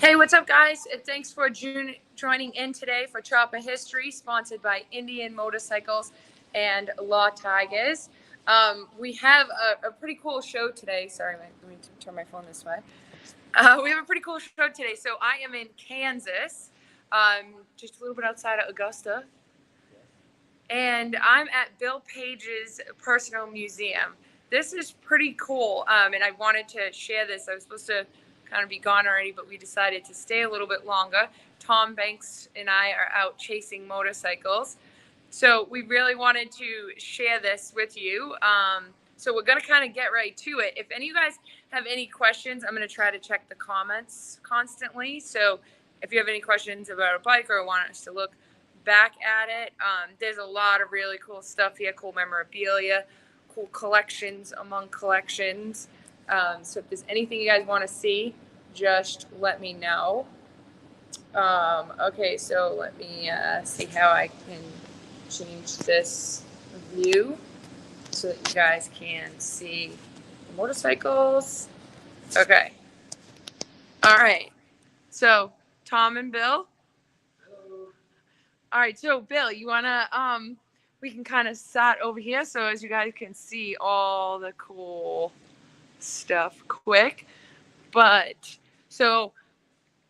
Hey, what's up, guys? And thanks for joining in today for Chopper History, sponsored by Indian Motorcycles and Law Tigers. We have a pretty cool show today. Sorry, let me turn my phone this way. We have a pretty cool show today. So I am in Kansas, just a little bit outside of Augusta. And I'm at Bill Page's personal museum. This is pretty cool, and I wanted to share this. I was supposed to kind of be gone already, but we decided to stay a little bit longer. Tom Banks and I are out chasing motorcycles, so we really wanted to share this with you. So we're going to kind of get right to it. If any of you guys have any questions, I'm going to try to check the comments constantly. So if you have any questions about a bike or want us to look back at it, there's a lot of really cool stuff here, cool memorabilia, cool collections among collections. So if there's anything you guys want to see, just let me know. Okay, so let me see how I can change this view so that you guys can see the motorcycles. Okay. All right. So Tom and Bill. All right, so Bill, you wanna we can kind of start over here so as you guys can see all the cool stuff quick. But so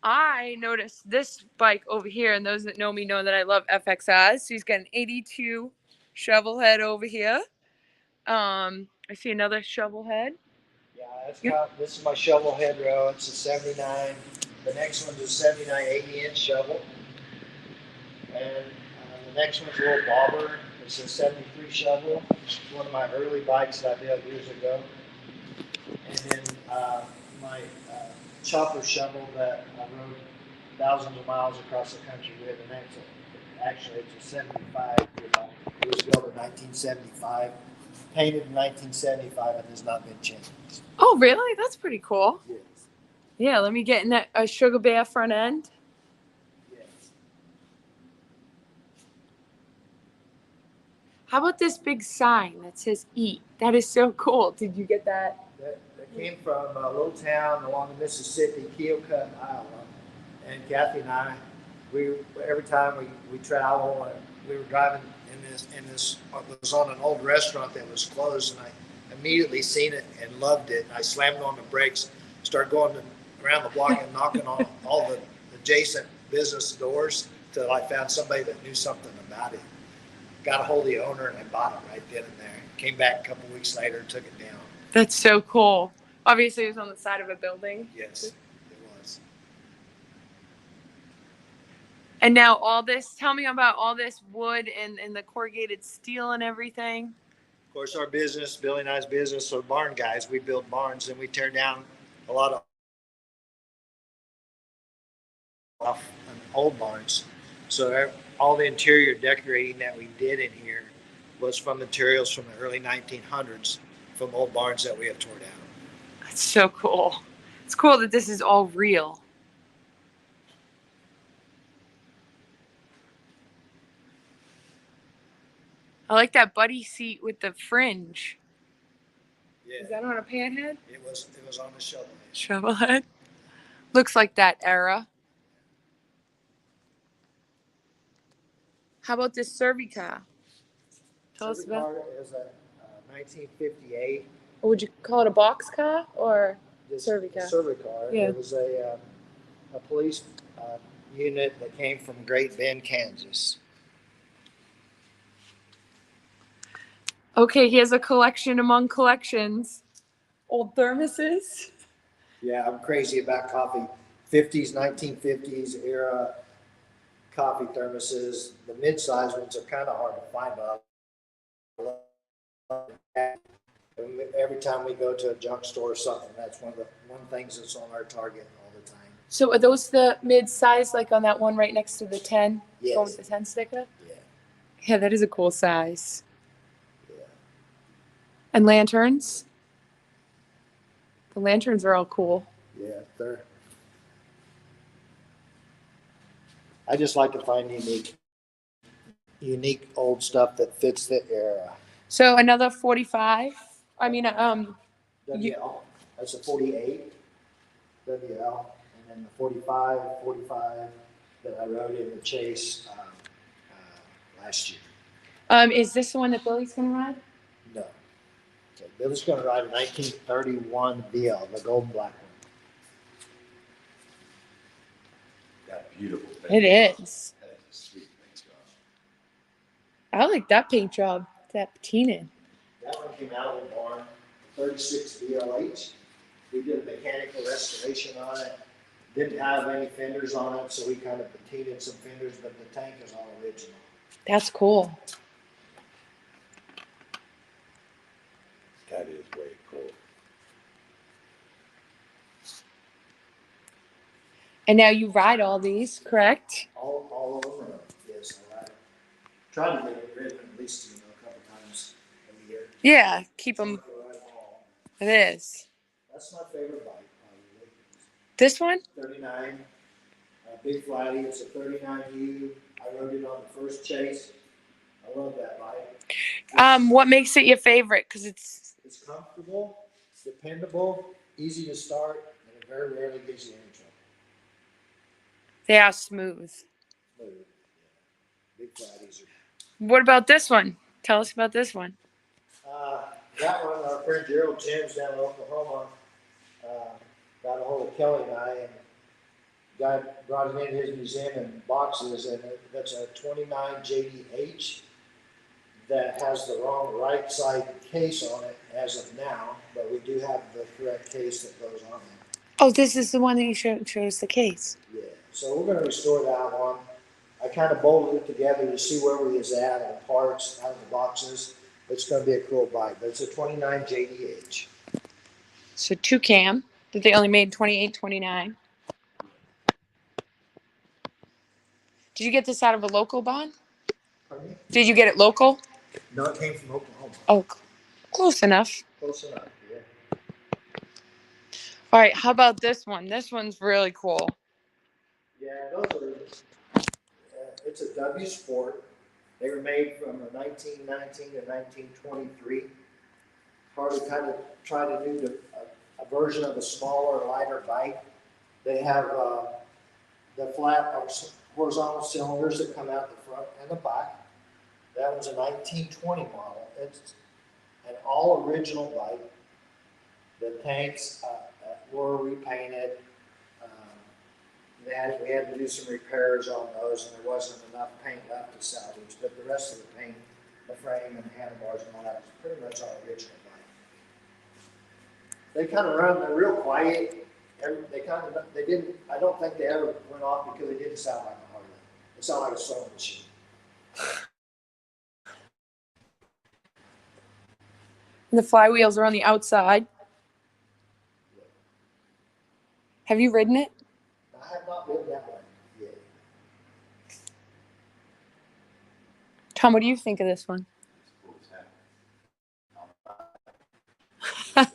I noticed this bike over here, and those that know me know that I love FXRs. So he's got an 82 shovel head over here. I see another shovel head. Yeah, this is my shovel head row. It's a 79. The next one's a 79 80-inch shovel. And the next one's a little bobber. It's a 73 shovel. It's one of my early bikes that I built years ago. And then my chopper shovel that I rode thousands of miles across the country with. And actually, it's a 75 year old. It was built in 1975, painted in 1975, and has not been changed. Oh, really? That's pretty cool. Yes. Yeah, let me get in that Sugar Bear front end. Yes. How about this big sign that says "Eat"? That is so cool. Did you get that? That came from a little town along the Mississippi, Keokuk, Iowa. And Kathy and I, every time we travel, we were driving in this. It was on an old restaurant that was closed, and I immediately seen it and loved it. I slammed on the brakes, started going around the block and knocking on all the adjacent business doors till I found somebody that knew something about it. Got a hold of the owner and I bought it right then and there. Came back a couple weeks later and took it down. That's so cool. Obviously, it was on the side of a building. Yes, it was. And now all this, tell me about all this wood and the corrugated steel and everything. Of course, our business, Billy and I's business, are barn guys. We build barns and we tear down a lot of old barns. So all the interior decorating that we did in here was from materials from the early 1900s from old barns that we have torn down. That's so cool. It's cool that this is all real. I like that buddy seat with the fringe. Yeah. Is that on a panhead? It was on the shovel head. Shovel head? Looks like that era. How about this Cervicar? Tell us about it. Cervicar is a 1958. Would you call it a box car or Cervicar? Cervicar. Yeah. It was a police unit that came from Great Bend, Kansas. Okay, here's a collection among collections. Old thermoses. Yeah, I'm crazy about coffee. 1950s era coffee thermoses. The mid-sized ones are kind of hard to find. Every time we go to a junk store or something, that's one things that's on our target all the time. So are those the mid-size, like on that one right next to the 10? Yes. Going with the 10 sticker? Yeah. Yeah, that is a cool size. Yeah. And lanterns? The lanterns are all cool. Yeah, I just like to find unique old stuff that fits the era. So another 45. I mean, WL. That's a 48 WL, and and the 45 that I rode in the chase last year. Is this the one that Billy's gonna ride? No. So Billy's going to ride a 1931 VL, the golden black one. That beautiful It thing. is. That is a sweet paint job. I like that paint job. That patina. That one came out of the barn, 36 VLH. We did a mechanical restoration on it. Didn't have any fenders on it, so we kind of patinaed some fenders, but the tank is all original. That's cool. That is way cool. And now you ride all these, correct? All of them are, yes, all right. Try to get rid of them at least, a couple times a year. Yeah, keep them. It is. That's my favorite bike, probably. This one? 39, Big Flatty. It's a 39U. I rode it on the first chase. I love that bike. What makes it your favorite? Because it's Comfortable, dependable, easy to start, and it very rarely gives you any trouble. they are smooth. Smooth. Yeah. Big Flatties are. What about this one? Tell us about this one. That one, our friend Gerald Timms down in Oklahoma got a hold of Kelly and I, and guy brought it in his museum in boxes, and that's a 29 JDH that has the wrong right side case on it as of now, but we do have the correct case that goes on it. Oh, this is the one that you showed us the case. Yeah, so we're going to restore that one. I kind of bolted it together to see where we is at on parts out of the boxes. It's going to be a cool bike, but it's a 29 JDH. So 2 cam that they only made 28, 29. Did you get this out of a local bond? Pardon me? Did you get it local? No, it came from Oklahoma. Oh, close enough. Close enough, yeah. All right, how about this one? This one's really cool. Yeah, those are, it's a W Sport. They were made from 1919 to 1923. Harley kind of tried to do a version of a smaller, lighter bike. They have the flat or horizontal cylinders that come out the front and the back. That was a 1920 model. It's an all original bike. The tanks were repainted. We had to do some repairs on those, and there wasn't enough paint left to salvage. But the rest of the paint, the frame and the handlebars and all that was pretty much our original bike. They kind of run. They're real quiet. They didn't. I don't think they ever went off because they didn't sound like a Harley. It sounded like a sewing machine. And the flywheels are on the outside. Have you ridden it? I have not ridden that one yet. Tom, what do you think of this one? Now,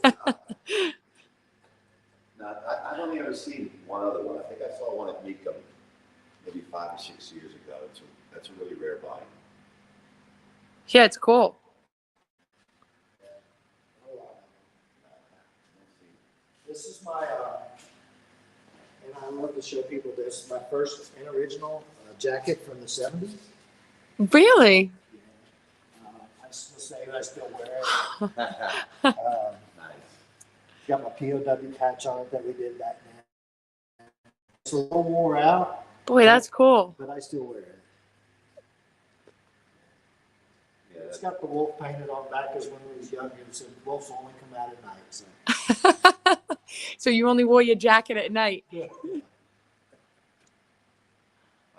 I've only ever seen one other one. I think I saw one at Mecum maybe 5 or 6 years ago. That's a really rare bike. Yeah, it's cool. This is my, and I love to show people this, my first and original jacket from the 70s. Really? I still say I still wear it. Nice. Got my POW patch on it that we did back then. It's a little wore out, Boy, that's cool. but I still wear it. Yeah, It's got the wolf painted on back because when we was younger, it said wolves only come out at night. So. So you only wore your jacket at night. Yeah. I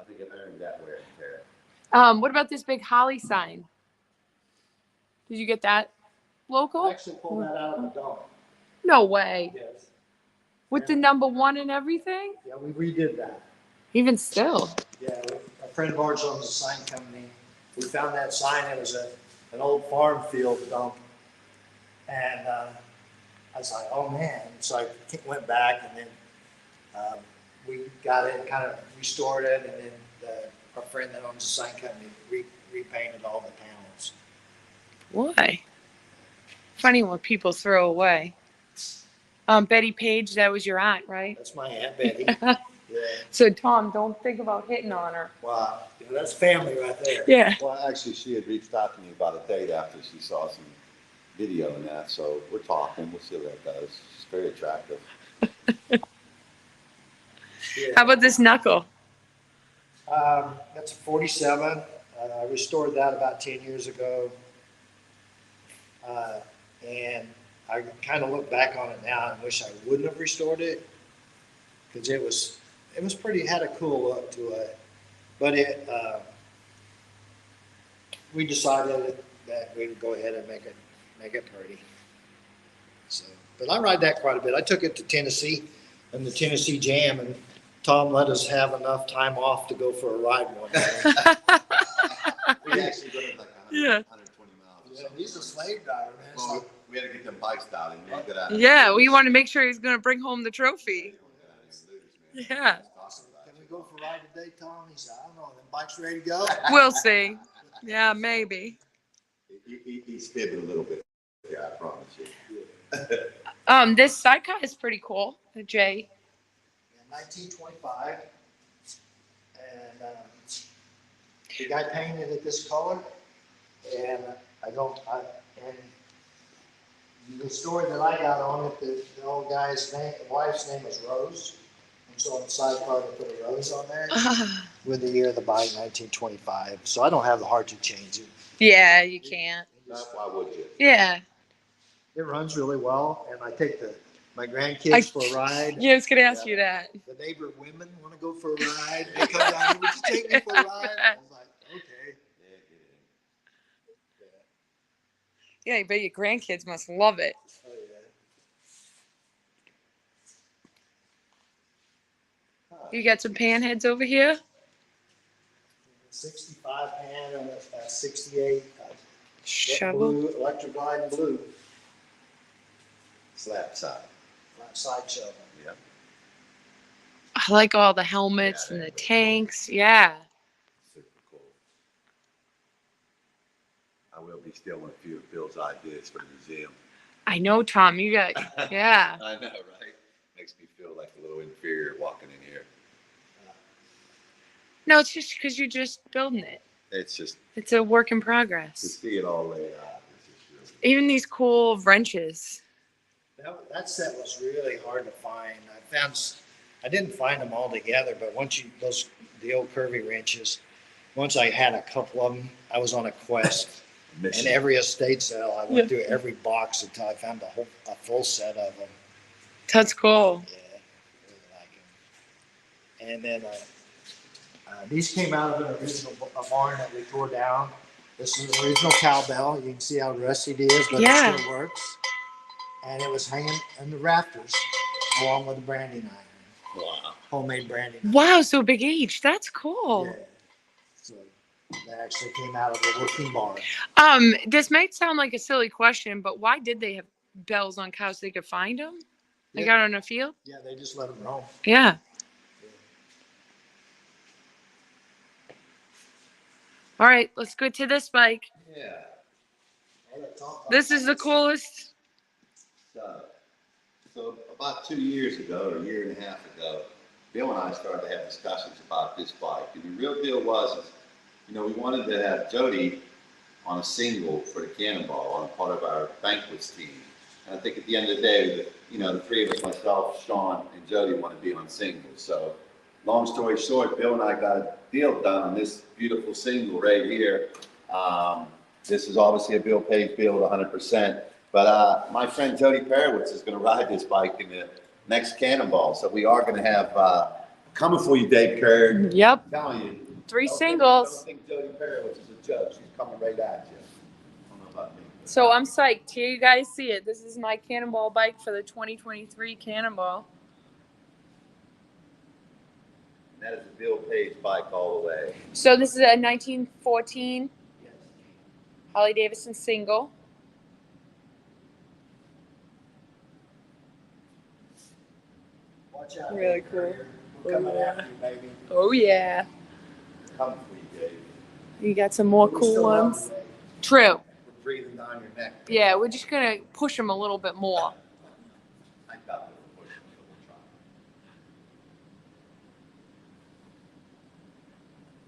think I've earned that wear and tear. What about this big Holly sign? Did you get that I local? actually pulled that out of the dump. No way. Yes. With the number 1 and everything? Yeah, we redid that. Even still. Yeah, a friend of ours owns a sign company. We found that sign. It was an old farm field dump. And I was like, oh man. So I went back and then we got it, kind of restored it. And then our friend that owns the sign company repainted all the panels. Why? Funny what people throw away. Betty Page, that was your aunt, right? That's my Aunt Betty. Yeah. So Tom, don't think about hitting on her. Well, That's family right there. Yeah. well, actually, she had reached out to me about a date after she saw some video and that, so we're talking. We'll see what that does. She's very attractive. Yeah. How about this knuckle? That's a 47. I restored that about 10 years ago. And I kind of look back on it now and wish I wouldn't have restored it because it was pretty, had a cool look to it. But we decided that we would go ahead and make it pretty. So, but I ride that quite a bit. I took it to Tennessee and the Tennessee Jam, and Tom let us have enough time off to go for a ride one day. We actually rode like 100, Yeah. 120 miles. or Yeah, something. he's a slave driver, man. Well, So, we had to get them bikes down and we got out. Yeah, we want to make sure he's going to bring home the trophy. Yeah. can we go for a ride today, Tom? He said, I don't know. The bike's ready to go. We'll see. Yeah, maybe. He's fibbing a little bit. Yeah, I promise you. This sidecar is pretty cool, Jay. In 1925, and the guy painted it this color, and and the story that I got on it, the old guy's name, the wife's name was Rose, and so on the sidecar they put a rose on there with the year of the bike, 1925. So I don't have the heart to change it. Yeah, you can't. Why would you? Yeah. It runs really well, and I take my grandkids for a ride. Yeah, I was going to ask you that. The neighbor women want to go for a ride. They come down, would you take me for a ride? I was like, okay. Yeah, I bet your grandkids must love it. Oh, yeah. You got some panheads over here? 65 pan and a 68 Shovel. blue, electric glide blue Slap side. side shovel. Yeah. I like all the helmets Yeah, and the they're cool. tanks. Yeah. Super cool. I will be stealing a few of Bill's ideas for the museum. I know, Tom. You got, yeah. I know, right? Makes me feel like a little inferior walking in here. No, it's just because you're just building it. It's just It's a work in to progress. see it all laid out. It's just really Even these cool wrenches. That set was really hard to find. I didn't find them all together, but the old curvy wrenches, once I had a couple of them, I was on a quest. mission. And every estate sale, I went through every box until I found a full set of them. That's cool. Yeah, really like them. And then these came out of an original barn that we tore down. This is an original cowbell. You can see how rusty it is, but Yeah. it still works. And it was hanging in the rafters along with the branding iron, Wow. homemade branding iron. Wow, so big age. That's cool. Yeah. So that actually came out of the working barn. This might sound like a silly question, but why did they have bells on cows so they could find them? Like Yeah. out on a field? Yeah, they just let them roam. Yeah. All right, let's go to this bike. Yeah. This is the coolest. So about 2 years ago, or a year and a half ago, Bill and I started to have discussions about this bike. And the real deal was, we wanted to have Jody on a single for the Cannonball on part of our banquets team. And I think at the end of the day, the three of us, myself, Sean, and Jody, want to be on singles. So long story short, Bill and I got a deal done on this beautiful single right here. This is obviously a Bill Page build 100%. But my friend Jody Perowitz is going to ride this bike in the next Cannonball. So we are going to have coming for you, Dave Kerr. Yep. I'm telling you. 3 Don't singles. think Jody Perowitz is a joke. She's coming right at you. I don't know about me. So I'm psyched. Here you guys see it. This is my Cannonball bike for the 2023 Cannonball. That is a Bill Page bike all the way. So this is a 1914 Harley Davidson single. Watch out. Really cool. We're coming after you, baby. Oh yeah. Coming for you, Dave. You got some more We cool still love ones. you, baby. True. We're breathing down your neck. Yeah, we're just gonna push them a little bit more. I got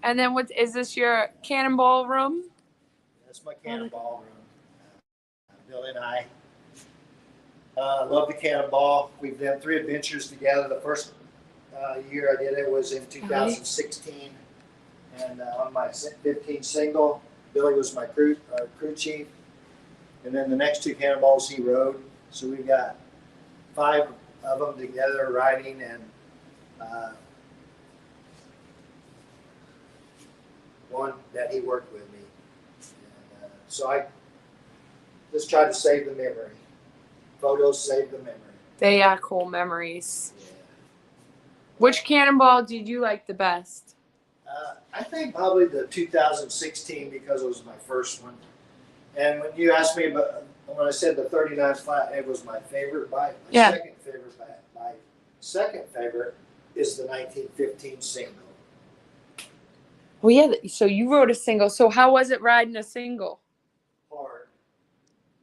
And then what is this, your cannonball room? That's my cannonball room. Billy and I love the cannonball. We've done 3 adventures together. The first year I did it was in 2016, and on my 15 single, Billy was my crew chief, and then the next 2 cannonballs he rode. So we've got 5 of them together riding, and one that he worked with me. And, so I just try to save the memory. Photos save the memory. They are cool memories. Yeah. Which cannonball did you like the best? I think probably the 2016 because it was my first one. And when you asked me about, when I said the 39 flat, it was my favorite bike. My Yeah. second favorite bike. My second favorite is the 1915 single. Well, yeah. So you rode a single. So how was it riding a single? Hard.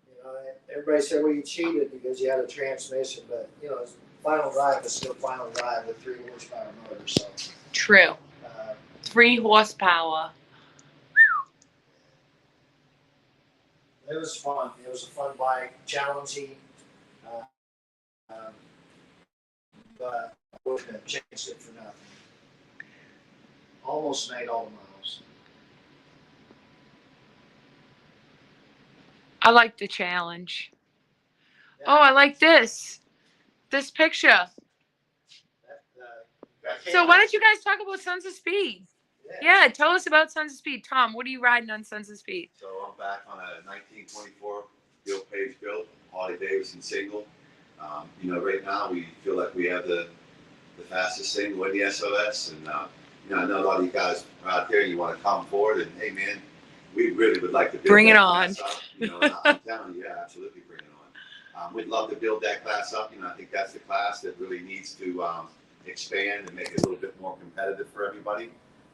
You know, everybody said, well, you cheated because you had a transmission, but you know, final drive is still final drive with 3 horsepower motor. So True. 3 horsepower. it was fun. It was a fun bike, challenging. But I wouldn't have changed it for nothing. Almost made all the miles. I like the challenge. Yeah. Oh, I like this picture. That came So out. why don't you guys talk about Sons of Speed? Yeah, tell us about Sons of Speed. Tom, what are you riding on Sons of Speed? So I'm back on a 1924 Bill Page built Harley Davidson single. You know, right now we feel like we have the fastest single in the SOS, and you know, I know a lot of you guys are out there. You want to come forward, and hey, man, we really would like to build Bring that it class on. up. You know, and I'm telling you, yeah, absolutely bring it on. We'd love to build that class up. You know, I think that's the class that really needs to expand and make it a little bit more competitive for everybody.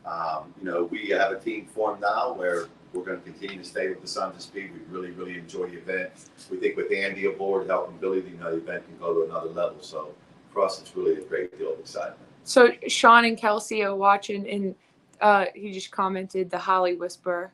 You know, we have a team formed now where we're going to continue to stay with the Sons of Speed. We really, really enjoy the event. We think with Andy aboard helping Billy, you know, the event can go to another level. So for us, it's really a great deal of excitement. So Sean and Kelsey are watching, and he just commented the Holly Whisperer.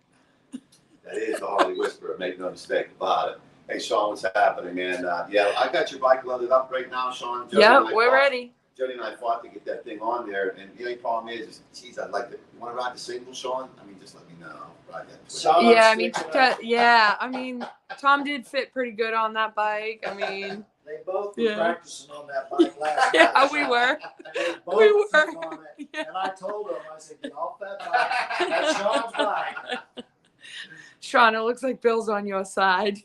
That is the Harley Whisperer, make no mistake about it. Hey, Sean, what's happening, man? Yeah, I got your bike loaded up right now, Sean. Yep, we're ready. Jody and I fought to get that thing on there, and the only problem is, geez, I'd like to. You want to ride the single, Sean? I mean, just let me know. I'll ride that. Sean, Yeah, I mean, Tom did fit pretty good on that bike. I mean, They both were Yeah. practicing on that bike last Yeah, night. we were. They both We were. took on it. Yeah. And I told them, I said, get off that bike. That's Sean's bike. Sean, it looks like Bill's on your side.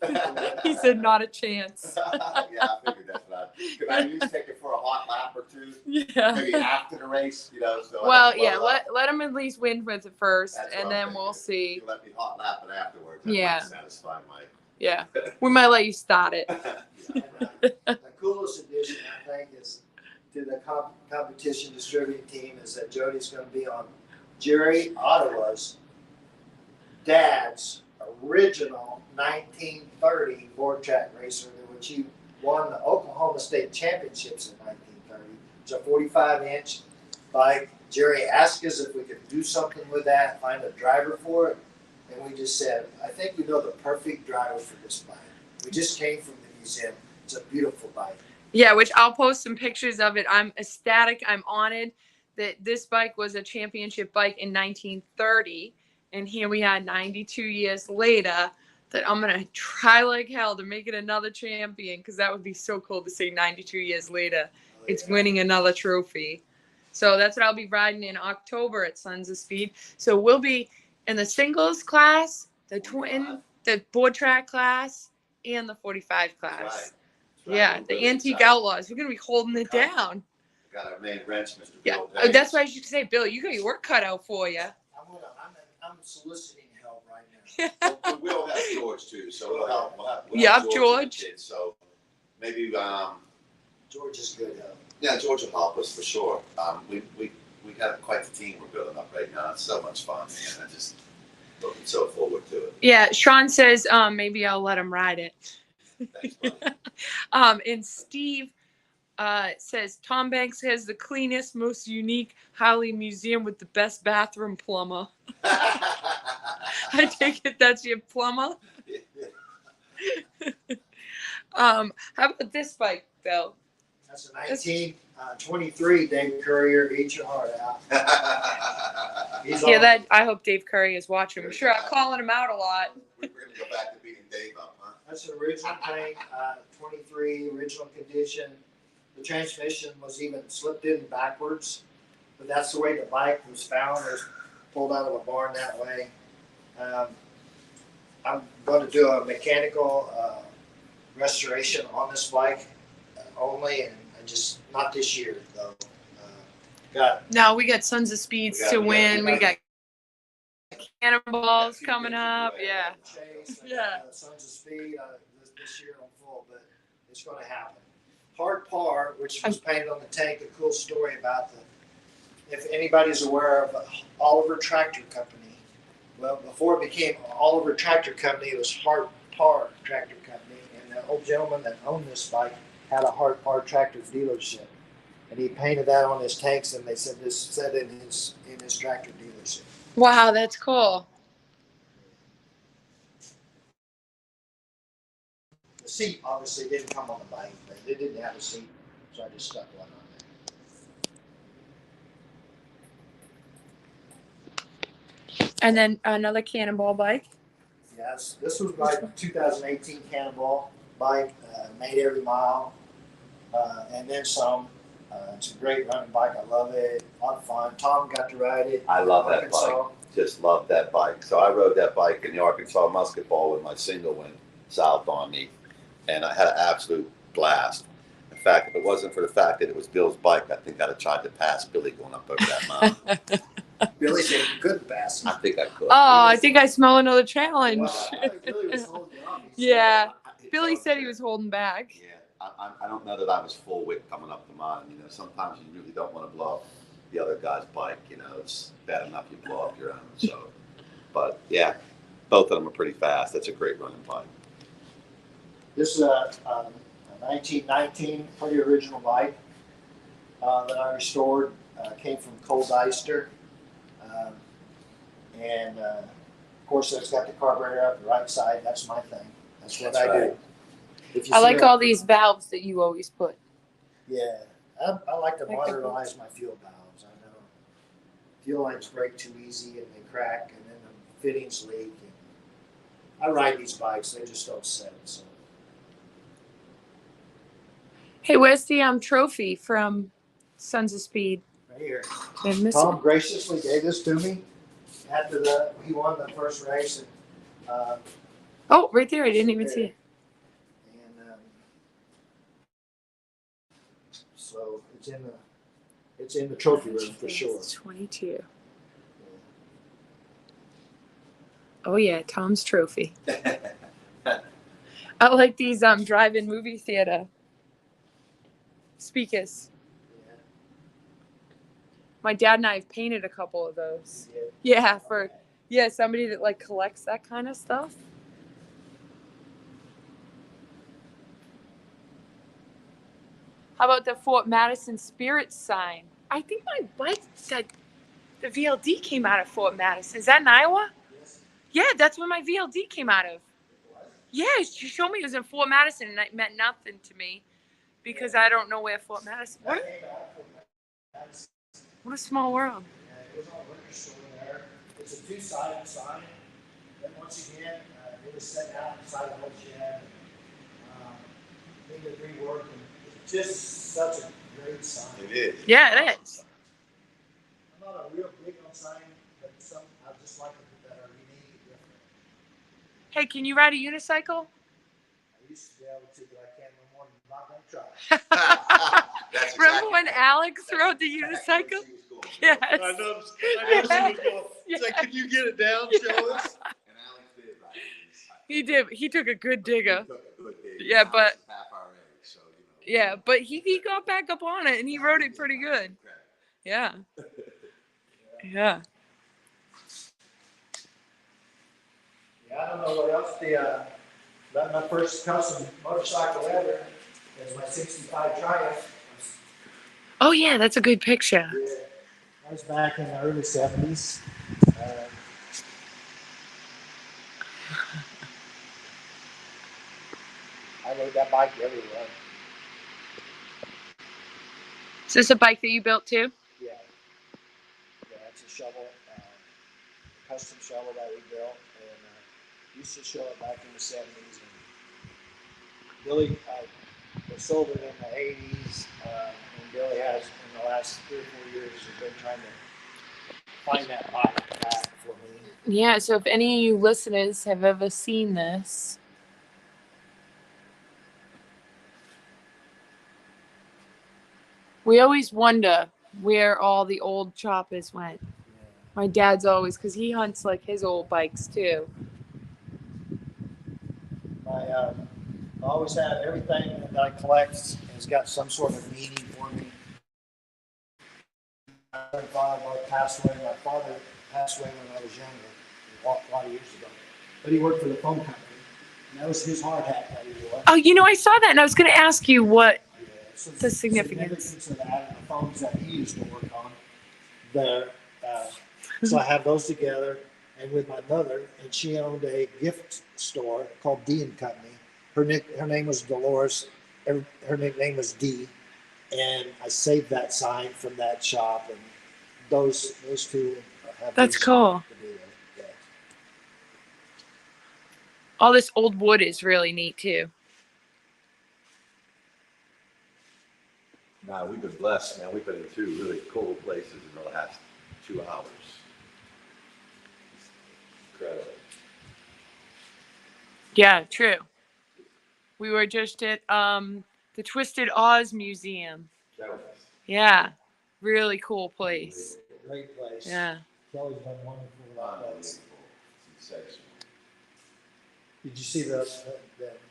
He said, not a chance. Yeah, I figured that's not. Could I at least take it for a hot lap or two? Yeah. Maybe after the race, you know. So Well, I don't yeah, blow up. let him at least win with it first, That's what and I'm then thinking. we'll see. You let me hot lap it afterwards. That Yeah. might satisfy my. Yeah. We might let you start it. And, the coolest addition, I think, is to the competition distributing team is that Jody's going to be on Jerry Ottawa's dad's original 1930 board track racer, which he won the Oklahoma State Championships in 1930. It's a 45-inch bike. Jerry asked us if we could do something with that, find a driver for it, and we just said, I think we know the perfect driver for this bike. We just came from the museum. It's a beautiful bike. Yeah, which I'll post some pictures of it. I'm ecstatic. I'm honored that this bike was a championship bike in 1930. And here we are 92 years later that I'm going to try like hell to make it another champion, because that would be so cool to see 92 years later. It's winning another trophy. So that's what I'll be riding in October at Sons of Speed. So we'll be in the singles class, the twin, the board track class, and the 45 class. That's right. Yeah, We're the really Antique excited. Outlaws. We're gonna be holding it down. Got our main wrench, Mr. Yeah, Bill Page. that's why I should say, Bill, you got your work cut out for you. I'm soliciting help right now. Well, we'll have George too, so we'll have. We'll Yeah, have and the George. kids, so maybe, George is good help. yeah, George will help us for sure. We have quite the team we're building up right now. It's so much fun, man. I just looking so forward to it. Yeah, Sean says maybe I'll let him ride it. Thanks, buddy. And Steve It says Tom Banks has the cleanest, most unique Harley museum with the best bathroom plumber. I take it that's your plumber. How about this bike, Bill? That's a 1923 Dave Courier. Eat your heart out. He's Yeah, on- that I hope Dave Curry is watching. I'm sure I'm calling him out a lot. We're going to go back to beating Dave up, huh? That's an original paint, 23, original condition. The transmission was even slipped in backwards, but that's the way the bike was found. It was pulled out of a barn that way. I'm going to do a mechanical restoration on this bike only, and just not this year though. No, we got Sons of Speeds to win. We got Cannonballs coming up. Yeah. Chase, Yeah. Sons of Speed this year on full, but it's going to happen. Hard Par, which was painted on the tank, a cool story about if anybody's aware of Oliver Tractor Company. Well, before it became Oliver Tractor Company, it was Hard Par Tractor Company, and the old gentleman that owned this bike had a Hard Par tractor dealership, and he painted that on his tanks, and they said this said in his tractor dealership. Wow, that's cool. The seat obviously didn't come on the bike, but it didn't have a seat, so I just stuck one on there. And then another Cannonball bike. Yes, this was my 2018 Cannonball bike, made every mile, and then some. It's a great running bike. I love it. A lot of fun. Tom got to ride it. I love that Arkansas. bike. Just love that bike. So I rode that bike in the Arkansas Musket Ball when my single went south on me, and I had an absolute blast. In fact, if it wasn't for the fact that it was Bill's bike, I think I'd have tried to pass Billy going up over that mountain. Billy said you couldn't pass I it. think I could. Oh, I think I smell another challenge. Wow, Billy was holding on. He said, Yeah. Billy said he was holding back. Yeah, I don't know that I was full width coming up the mountain. You know, sometimes you really don't want to blow up the other guy's bike. You know, it's bad enough you blow up your own. So, but yeah, both of them are pretty fast. That's a great running bike. This is a 1919 pretty original bike that I restored. Came from Cole Deister. And of course, it's got the carburetor up the right side. That's my thing. That's what That's I right. do. If you I see like a- all these valves that you always put. Yeah, I like to Like the- modernize my fuel valves. I know fuel lines break too easy and they crack, and then the fittings leak. And I ride these bikes; they just don't set. So Hey, where's the trophy from Sons of Speed? right here, Been missing. Tom graciously gave this to me after he won the first race, and Oh, right there. I didn't even see it. so it's in the trophy room for sure. It's 22. Oh yeah, Tom's trophy. I like these drive-in movie theater speakers. Yeah. My dad and I have painted a couple of those. Yeah. Yeah, somebody that like collects that kind of stuff. How about the Fort Madison Spirit sign? I think my bike said the VLD came out of Fort Madison. Is that in Iowa? Yes. Yeah, that's where my VLD came out of. Yeah, she showed me it was in Fort Madison, and it meant nothing to me because I don't know where Fort Madison. What a small world. Yeah, it was on liquor store there. It's a two-sided sign. Then once again, it was set out inside the old shed. Needed rework, and it's just such a great sign. It is. Yeah, it is. I'm not a real big on sign, but some I just like them that are unique and different. Hey, can you ride a unicycle? I used to be able to, but I can't no more. I'm not gonna try. That's Remember when exactly- Alex rode the exactly unicycle? where she was going. Yes. I know she was going. It's like, can you get it down, show us? And Alex did ride it. He did. He took a good digger. He took a good dig. Yeah, Alex but- is half our age, so, you know. Yeah, but he got back up on it and he rode it pretty good. Yeah. Yeah. Yeah, I don't know what else. My first custom motorcycle ever is my '65 Triumph. Oh yeah, that's a good picture. Yeah, that was back in the early 70s. I rode that bike everywhere. Is this a bike that you built too? Yeah, yeah, it's a shovel, custom shovel that we built, and used to show it back in the 70s. And Billy sold it in the 80s, and Billy has, in the last 3 or 4 years, has been trying to find that bike back for me. Yeah, so if any of you listeners have ever seen this, we always wonder where all the old choppers went. My dad's always, because he hunts like his old bikes too. I always have everything that I collect has got some sort of meaning for me. My grandfather passed away. My father passed away when I was younger, a lot of years ago. But he worked for the phone company, and that was his hard hat that he wore. Oh, I saw that, and I was going to ask you what So the significance of that and the phones that he used to work on there. So I have those together, and with my mother, and she owned a gift store called D and Company. Her name was Dolores. Her nickname was D, and I saved that sign from that shop, and those two have. That's cool. Yeah. All this old wood is really neat too. Now, we've been blessed, man. We've been in 2 really cool places in the last 2 hours. Incredible. Yeah, true. We were just at the Twisted Oz Museum. Yeah, really cool place. Great place. Yeah. Kelly's been wonderful with that place. Did you see the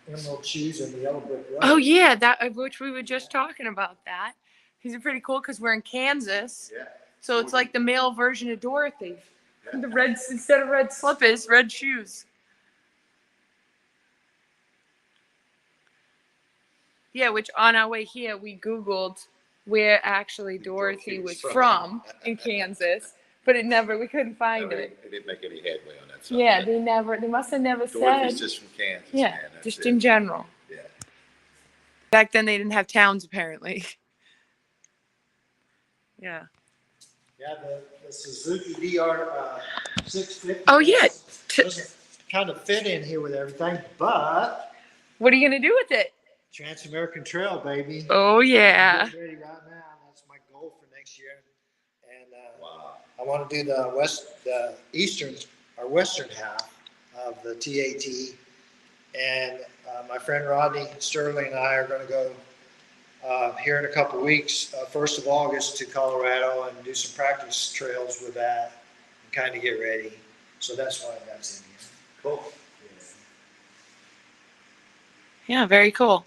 emerald shoes and the yellow brick road? Oh yeah, that which we were just talking about that. These are pretty cool because we're in Kansas. Yeah. So it's like the male version of Dorothy. The red, instead of red slippers, red shoes. Yeah, which on our way here we Googled where actually Dorothy was from in Kansas, but we couldn't find it. They didn't make any headway on that subject. Yeah, they must have never Dorothy's said. just from Kansas, Yeah, man. That's just it. in general. Yeah. Back then they didn't have towns apparently. Yeah. Yeah, the Suzuki DR 650. Oh yeah. Doesn't kind of fit in here with everything, but What are you gonna do with it? Trans-American Trail, baby. Oh yeah. I'm getting ready right now. That's my goal for next year. And Wow. I want to do the western half of the TAT. And my friend Rodney Sterling and I are going to go here in a couple weeks, 1st of August, to Colorado and do some practice trails with that and kind of get ready. So that's why that's in here. Cool. Yeah, very cool.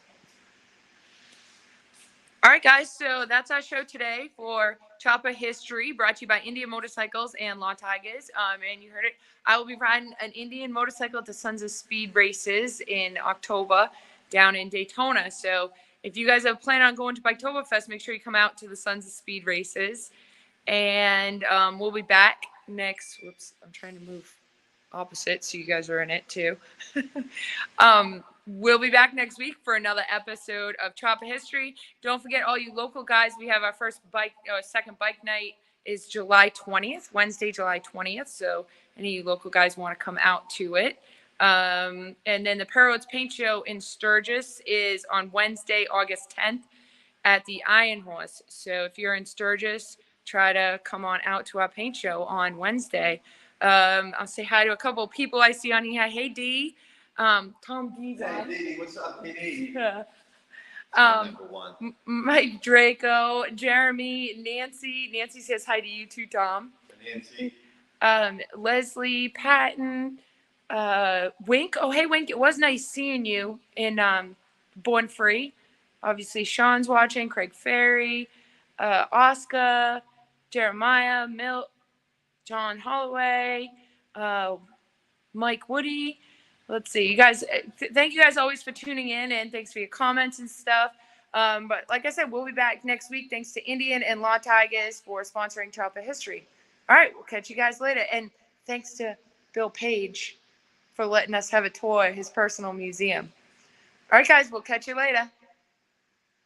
All right, guys, so that's our show today for Chopper History, brought to you by Indian Motorcycles and Law Tigers. And you heard it. I will be riding an Indian motorcycle at the Sons of Speed races in October down in Daytona. So if you guys have planned on going to Biketoberfest, make sure you come out to the Sons of Speed races. And we'll be back next. Whoops, I'm trying to move opposite so you guys are in it too. We'll be back next week for another episode of Chopper History. Don't forget, all you local guys, we have our second bike night is July 20th, Wednesday, July 20th. So any of you local guys want to come out to it. And then the Perrods Paint Show in Sturgis is on Wednesday, August 10th at the Iron Horse. So if you're in Sturgis, try to come on out to our paint show on Wednesday. I'll say hi to a couple of people I see on here. Hey, Dee. Tom D's on. Hey, Dee, what's up, Dee? Yeah. Number one. Mike Draco, Jeremy, Nancy. Nancy says hi to you too, Tom. Nancy. Leslie, Patton, Wink. Oh, hey, Wink. It was nice seeing you in Born Free. Obviously, Sean's watching. Craig Ferry, Oscar, Jeremiah, Milt, John Holloway, Mike Woody. Let's see, you guys. Thank you guys always for tuning in, and thanks for your comments and stuff. But like I said, we'll be back next week. Thanks to Indian and La Tigers for sponsoring Chopper History. All right, we'll catch you guys later. And thanks to Bill Page for letting us have a tour of his personal museum. All right, guys, we'll catch you later.